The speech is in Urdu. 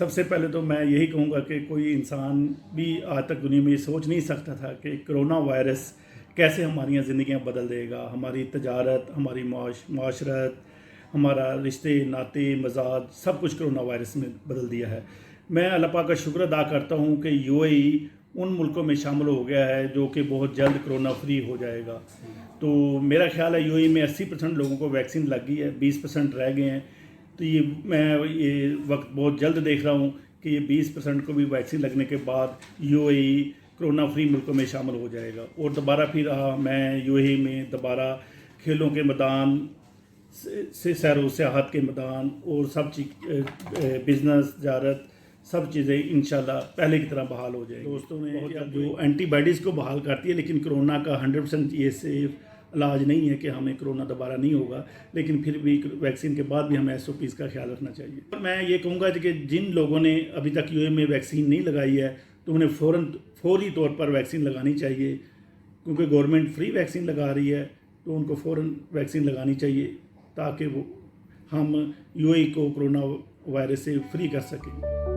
سب سے پہلے تو میں یہی کہوں گا کہ کوئی انسان بھی آج تک دنیا میں یہ سوچ نہیں سکتا تھا کہ کرونا وائرس کیسے ہماری زندگیاں بدل دے گا، ہماری تجارت، ہماری معاشرت، ہمارا رشتے ناطے مزاج سب کچھ کرونا وائرس نے بدل دیا ہے۔ میں اللہ پاک کا شکر ادا کرتا ہوں کہ یو اے ای ان ملکوں میں شامل ہو گیا ہے جو کہ بہت جلد کرونا فری ہو جائے گا۔ تو میرا خیال ہے یو اے ای میں 80% لوگوں کو ویکسین لگ گئی ہے، 20% رہ گئے ہیں۔ تو میں یہ وقت بہت جلد دیکھ رہا ہوں کہ یہ 20% کو بھی ویکسین لگنے کے بعد you a E corona free ملکوں میں شامل ہو جائے گا، اور دوبارہ پھر میں یو اے ای میں دوبارہ کھیلوں کے میدان سے سیر و سیاحت کے میدان اور سب بزنس تجارت سب چیزیں انشاءاللہ پہلے کی طرح بحال ہو جائیں گی۔ دوستوں نے جو اینٹی بائیڈز کو بحال کرتی ہے، لیکن کرونا کا 100% یہ سیف علاج نہیں ہے کہ ہمیں کرونا دوبارہ نہیں ہوگا، لیکن پھر بھی ویکسین کے بعد بھی ہمیں SOPs کا خیال رکھنا چاہیے۔ اور میں یہ کہوں گا کہ جن لوگوں نے ابھی تک یو اے میں ویکسین نہیں لگائی ہے تو انہیں فوری طور پر ویکسین لگانی چاہیے، کیونکہ گورنمنٹ فری ویکسین لگا رہی ہے، تو ان کو فوراً ویکسین لگانی چاہیے تاکہ ہم یو اے ای کو کرونا وائرس سے فری کر سکیں۔